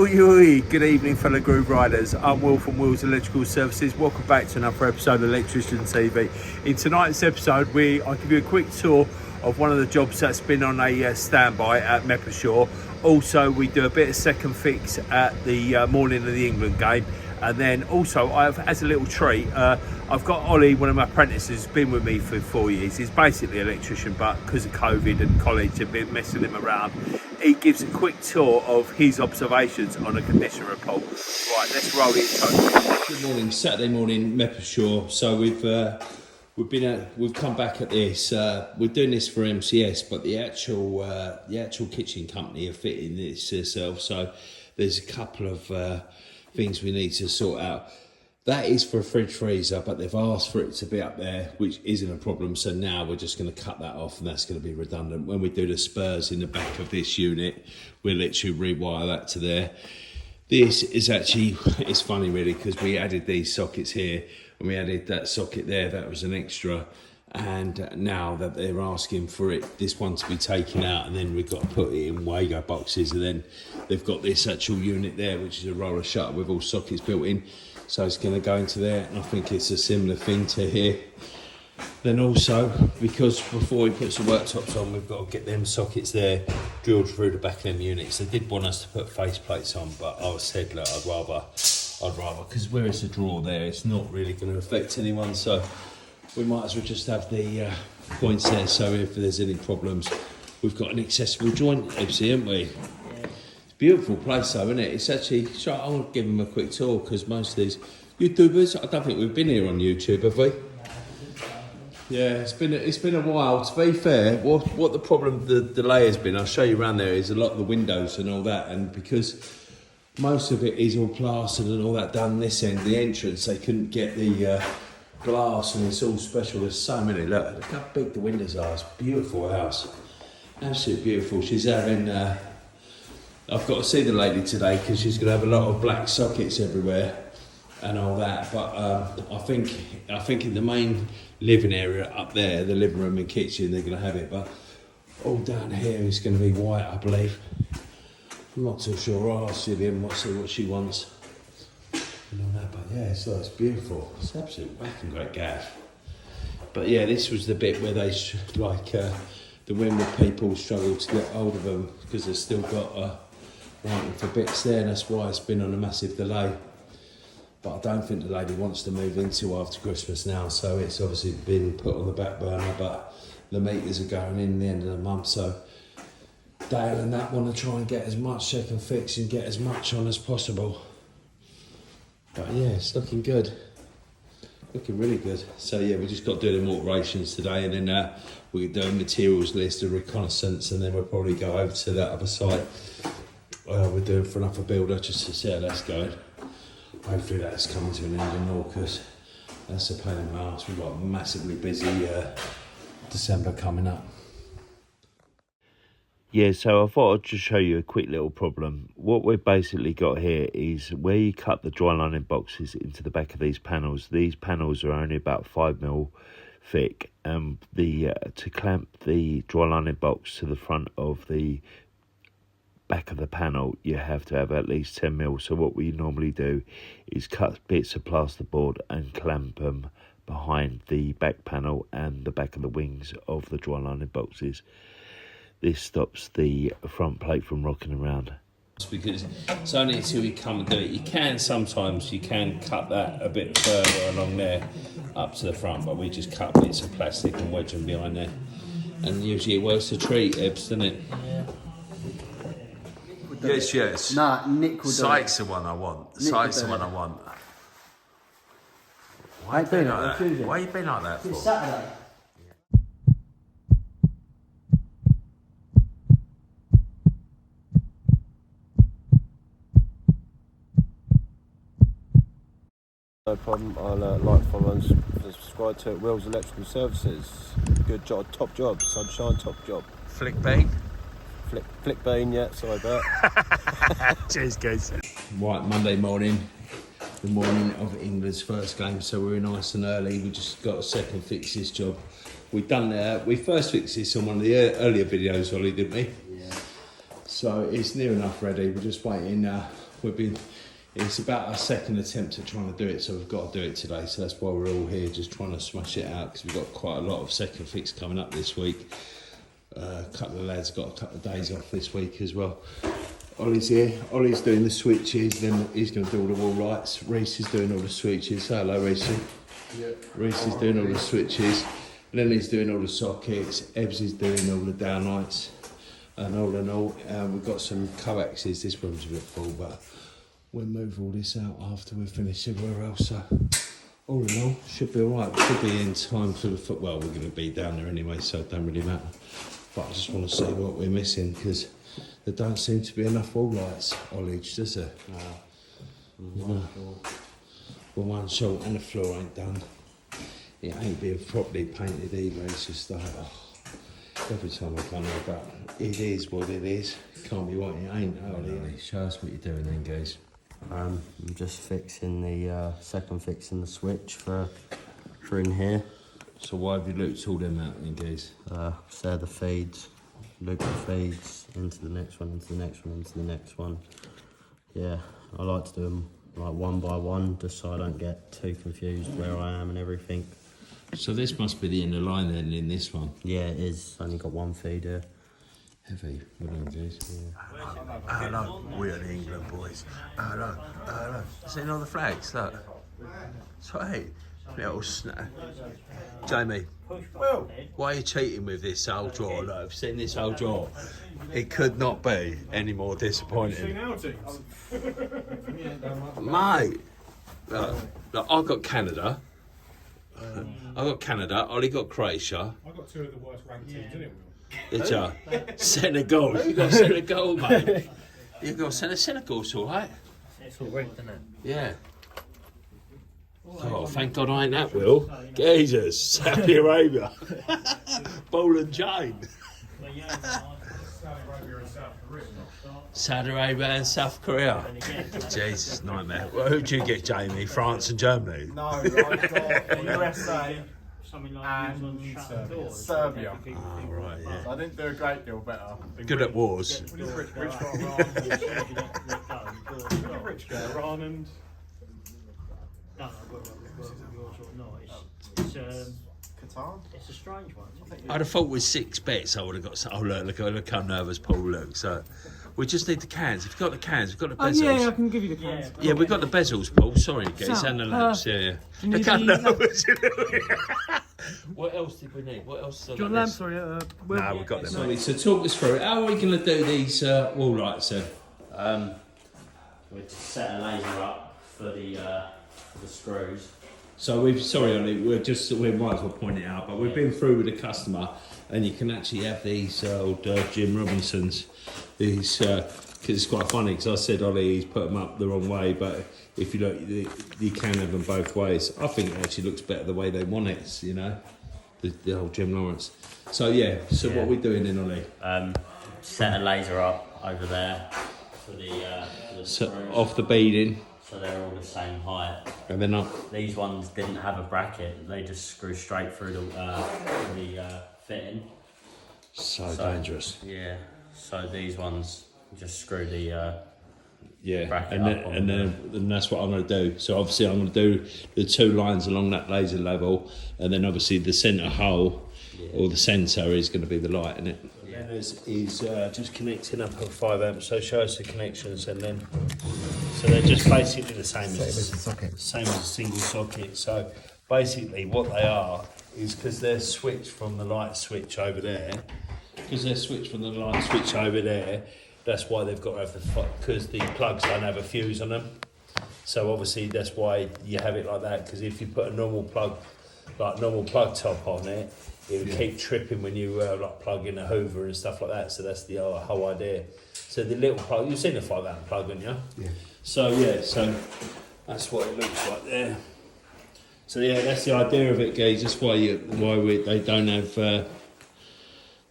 Good evening, fellow Groove Riders. I'm Will from Will's Electrical Services. Welcome back to another episode of Electrician TV. In tonight's episode, I'll give you a quick tour of one of the jobs that's been on a standby at Mcs. Also, we do a bit of second fix at the morning of the England game. And then also, as a little treat, I've got Ollie, one of my apprentices, who's been with me for 4 years. He's basically an electrician, but because of COVID and college have been messing him around, he gives a quick tour of his observations on a condition report. Right, let's roll it. Good morning, Saturday morning, Mcs. So we've come back at this. We're doing this for MCS, but the actual kitchen company are fitting this themselves. So there's a couple of things we need to sort out. That is for a fridge freezer, but they've asked for it to be up there, which isn't a problem. So now we're just going to cut that off, and that's going to be redundant. When we do the spurs in the back of this unit, we'll literally rewire that to there. This is actually, it's funny really, because we added these sockets here and we added that socket there. That was an extra. And now that they're asking for it, this one to be taken out, and then we've got to put it in Wago boxes, and then they've got this actual unit there, which is a roller shutter with all sockets built in. So it's going to go into there, and I think it's a similar thing to here. Then also, because before he puts the worktops on, we've got to get them sockets there drilled through the back of them units. They did want us to put face plates on, but I said, look, I'd rather, because where it's a drawer there, it's not really going to affect anyone. So we might as well just have the points there, so if there's any problems, we've got an accessible joint, haven't we? Beautiful place though, isn't it? It's actually, I want to give them a quick tour, because most of these YouTubers, I don't think we've been here on YouTube, have we? Yeah, it's been a while. To be fair, what the problem, the delay has been, I'll show you around there, is a lot of the windows and all that, and because most of it is all plastered and all that done this end, the entrance, they couldn't get the glass, and it's all special. There's so many. Look how big the windows are. It's a beautiful house, absolutely beautiful. She's having I've got to see the lady today, because she's going to have a lot of black sockets everywhere and all that. But I think in the main living area up there, the living room and kitchen, they're going to have it. But all down here is going to be white, I believe. I'm not too sure. I'll see them, see what she wants and all that. But yeah, so it's beautiful. It's absolutely whacking great gaff. But yeah, this was the bit where they the Winwood people struggle to get hold of them, because they've still got waiting for bits there, and that's why it's been on a massive delay. But I don't think the lady wants to move into after Christmas now, so it's obviously been put on the back burner. But the meters are going in the end of the month, so Dale and that want to try and get as much second fix and get as much on as possible. But yeah, it's looking good, looking really good. So yeah, we just got to do them alterations today, and then we can do a materials list, a reconnaissance, and then we'll probably go over to that other site we're doing for another builder, just to see how that's going. Hopefully that's coming to an end in all, because that's a pain in the arse. We've got a massively busy December coming up. Yeah, so I thought I'd just show you a quick little problem. What we've basically got here is where you cut the dry lining boxes into the back of these panels are only about 5mm thick. To clamp the dry lining box to the front of the back of the panel, you have to have at least 10mm. So what we normally do is cut bits of plasterboard and clamp them behind the back panel and the back of the wings of the dry lining boxes. This stops the front plate from rocking around. Because it's only until you come and do it. Sometimes you can cut that a bit further along there up to the front, but we just cut bits of plastic and wedge them behind there. And usually it works a treat, Ebbs, doesn't it? Yeah. Yes. Nah, Nick will do Site's the one I want. Site's the one I want. Why are you being like that? Why are you being like that for? It's Saturday. No problem. I'll like, follow and subscribe to it. Will's Electrical Services. Good job, top job, sunshine, top job. Flick bean? Flick bean, yeah, sorry about it. Cheers, guys. Right, Monday morning, the morning of England's first game, so we're nice and early. We just got a second fix this job. We first fixed this on one of the earlier videos, Ollie, didn't we? Yeah. So it's near enough ready. We're just waiting It's about our second attempt at trying to do it, so we've got to do it today. So that's why we're all here, just trying to smash it out, because we've got quite a lot of second fix coming up this week. A couple of lads got a couple of days off this week as well. Ollie's here. Ollie's doing the switches, then he's going to do all the wall lights. Reese is doing all the switches. Say hello, Reese. Yeah. Reese is doing all the switches. Lily's doing all the sockets. Ebbs is doing all the downlights. And all in all, we've got some coaxes. This room's a bit full, but we'll move all this out after we've finished everywhere else. So all in all, should be all right. We should be in time for the foot. Well, we're going to be down there anyway, so it don't really matter. But I just want to see what we're missing, because there don't seem to be enough wall lights, Ollage, does there? No. Well, one short and the floor ain't done. It ain't being properly painted either. It's just like, every time I come here, but it is what it is. Can't be what it ain't, Ollie. Show us what you're doing then, guys. I'm just fixing the second fixing the switch for in here. So why have you looped all them out then, guys? So the feeds, loop the feeds into the next one, into the next one, into the next one. Yeah, I like to do them like one by one, just so I don't get too confused where I am and everything. So this must be the inner line then in this one? Yeah, it is. Only got one feed here. Heavy. Well done, guys. Hello. We're the England boys. Hello. Seeing all the flags? Look. Sweet. Little snap. Jamie, why are you cheating with this old drawer? Look, I've seen this old drawer. It could not be any more disappointing. Mate, look, I've got Canada. Ollie got Croatia. I got two of the worst ranked teams, didn't it? It's Senegal. You got Senegal, mate. You got Senegal's all right. It's all rigged, isn't it? Yeah. Oh, thank God I ain't that, Will. Jesus, Saudi Arabia. Ball and chain. Saudi Arabia and South Korea. Jesus, nightmare. Well, who'd you get, Jamie? France and Germany? No, I got the USA Something like and Serbia. Oh, right, yeah. I didn't do a great deal better. Good at wars. Rich got Iran and... No, Qatar? it's a strange one. I'd have thought with 6 bets I would have got some. Oh, look how nervous Paul looks. We just need the cans. If you've got the cans, we've got the bezels. Yeah, I can give you the cans. Yeah, we've got the bezels, Paul. Sorry, guys, and the lamps. Yeah. Look how nervous you look. What else did we need? What else? Do you want lamps? Sorry, No, we've got them. Sorry, so talk us through it. How are we going to do these wall lights then? We're set a laser up for the screws. So we might as well point it out, but we've been through with the customer, and you can actually have these old Jim Robinsons. These, because it's quite funny, because I said Ollie, he's put them up the wrong way, but if you look, you can have them both ways. I think it actually looks better the way they want it, you know, the old Jim Lawrence. So what are we doing then, Ollie? Set a laser up over there for the screws. Off the beading. So they're all the same height. And then up. These ones didn't have a bracket. They just screw straight through the fitting. So dangerous. Yeah. So these ones just screw the bracket and that's what I'm going to do. So obviously I'm going to do the 2 lines along that laser level, and then obviously the centre hole or the centre is going to be the light in it. Yeah. He's just connecting up a 5 amp. So show us the connections, and then so they're just basically the same as a single socket. So basically what they are is, because they're switched from the light switch over there. That's why they've got to have because the plugs don't have a fuse on them. So obviously that's why you have it like that. Because if you put a normal plug top on it, it would keep tripping when you plug in a Hoover and stuff like that. So that's the whole idea. So the little plug, you've seen the 5 amp plug, haven't you? Yeah. So that's what it looks like there. So that's the idea of it, guys. That's why they don't have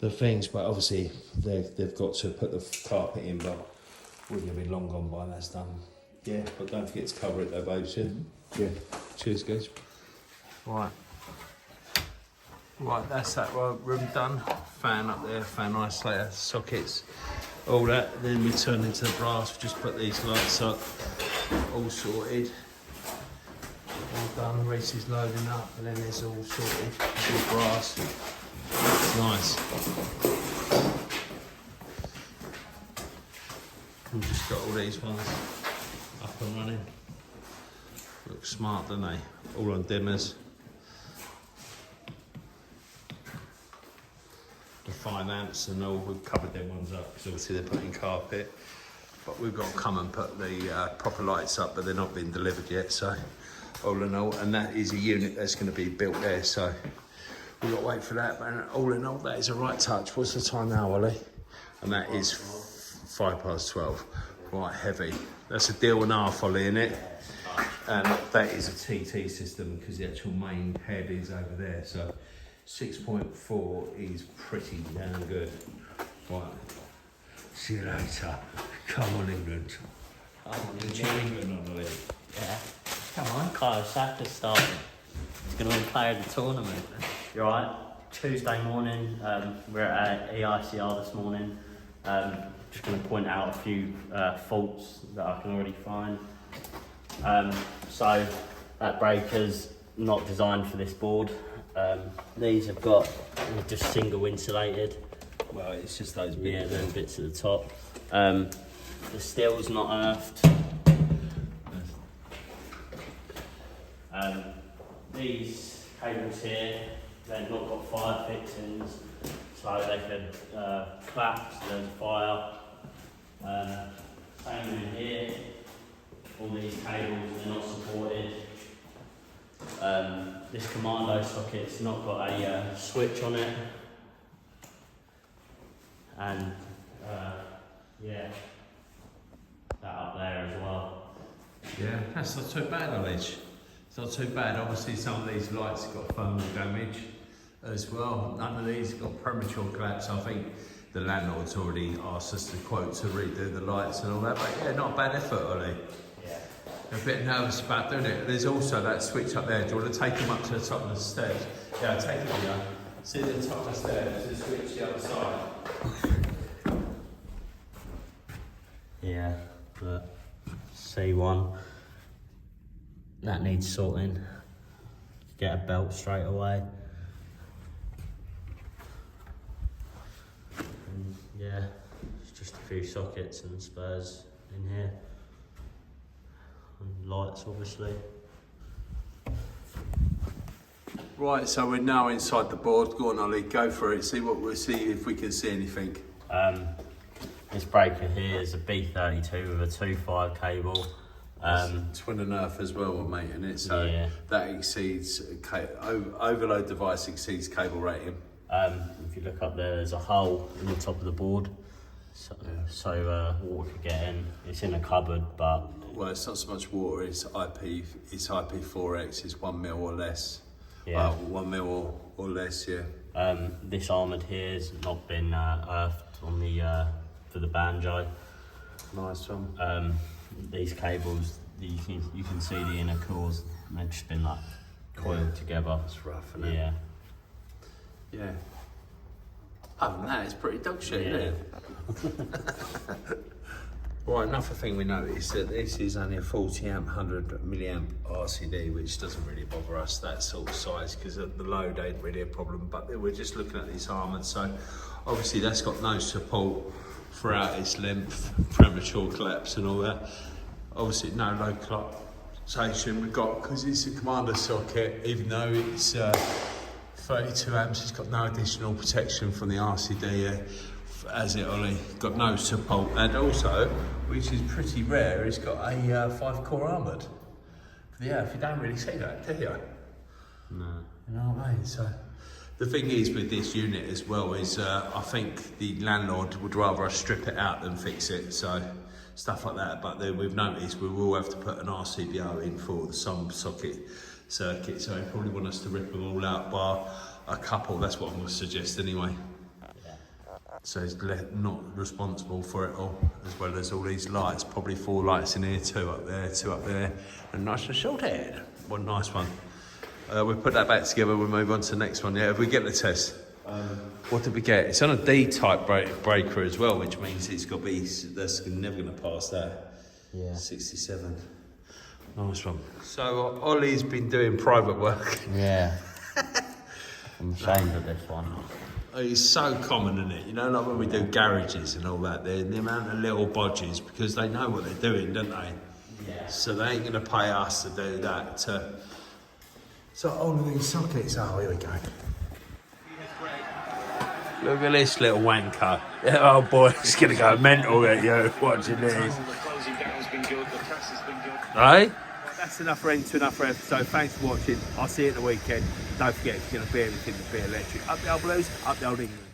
the things, but obviously they've got to put the carpet in, but we're going to be long gone by that's done. Yeah, but don't forget to cover it though, babes. Yeah. Cheers, guys. Right, that's that room done. Fan up there, fan isolator, sockets. all that. Then we turn into the brass. We just put these lights up, all sorted. All done. Reese is loading up, and then it's all sorted. It's all brass. It's nice. We've just got all these ones up and running. Look smart, don't they? All on dimmers. The 5 amps and all, we've covered them ones up because obviously they're putting carpet. But we've got to come and put the proper lights up, but they're not being delivered yet, so all in all, and that is a unit that's going to be built there, so we've got to wait for that, but all in all, that is a right touch. What's the time now, Ollie? And that is 12:05. Right, heavy. That's a deal and a half, Ollie, in it. And that is a TT system because the actual main head is over there, so 6.4 is pretty damn good. Right. See you later. Come on, England. England, Ollie. Yeah. Come on. Kyle Saka's starting. He's going to win player of the tournament. You're right. Tuesday morning, we're at EICR this morning. Just going to point out a few faults that I can already find. So that breaker's not designed for this board. These have got just single insulated. Well, it's just those bits. Yeah, those bits at the top. The steel's not earthed. These cables here, they've not got fire fixings, so they could collapse, there's a fire. Same in here, all these cables, they're not supported. This commando socket's not got a switch on it. And yeah, that up there as well. Yeah, that's not too bad, Ollie. It's not too bad. Obviously, some of these lights have got thermal damage as well. None of these have got premature collapse. I think the landlord's already asked us to quote to redo the lights and all that. But yeah, not a bad effort, Ollie. Yeah. A bit nervous about doing it. There's also that switch up there. Do you want to take them up to the top of the stairs? Yeah, take it here. See the top of the stairs, the switch the other side. Yeah, but C1, that needs sorting. Get a belt straight away. And yeah, it's just a few sockets and spares in here. And lights, obviously. Right, so we're now inside the board. Go on, Ollie, go for it. See if we can see anything. This breaker here is a B32 with a 2.5 cable. Twin and earth as well, mate, in it. So yeah. that exceeds overload device exceeds cable rating. If you look up there, there's a hole in the top of the board, so water could get in. It's in a cupboard, but well, it's not so much water. It's IP. It's IP4X. It's 1 mil or less. yeah. 1 mil or less. Yeah. This armoured here has not been earthed on the for the banjo. Nice one. These cables, you can see the inner cores. They've just been like coiled together. It's rough, isn't it? Yeah. Yeah. Other than that, it's pretty dog shit, isn't it? Right, another thing we noticed that this is only a 40 amp, 100 milliamp RCD, which doesn't really bother us, that sort of size, because the load ain't really a problem. But we're just looking at this armoured, so obviously that's got no support throughout its length, premature collapse and all that. Obviously no localization we've got, because it's a commander socket, even though it's 32 amps, it's got no additional protection from the RCD, has it, Ollie? Got no support, and also, which is pretty rare, it's got a 5-core armoured. Yeah, if you don't really see that, do you? No. You know what I mean? So the thing is with this unit as well is I think the landlord would rather us strip it out than fix it, so stuff like that. But then we've noticed we will have to put an RCBO in for the some socket circuit, so they probably want us to rip them all out bar a couple. That's what I'm going to suggest anyway. So he's not responsible for it all, as well as all these lights. Probably 4 lights in here, 2 up there, and nice and short head. One nice one. We'll put that back together, we'll move on to the next one. Yeah, if we get the test. What did we get? It's on a D-type breaker as well, which means it's got to be, that's never going to pass that. Yeah. 67. Nice one. So Ollie's been doing private work. Yeah. I'm ashamed of this one. It's so common, isn't it? You know, like when we do garages and all that, the amount of little bodges, because they know what they're doing, don't they? Yeah. So they ain't going to pay us to do that. So all of these sockets, oh, here we go. Look at this little wanker. Oh boy, it's going to go mental at you watching this. Right? That's enough for another episode. Thanks for watching. I'll see you at the weekend. Don't forget, if you're going to be anything to be electric, up the old blues, up the old England.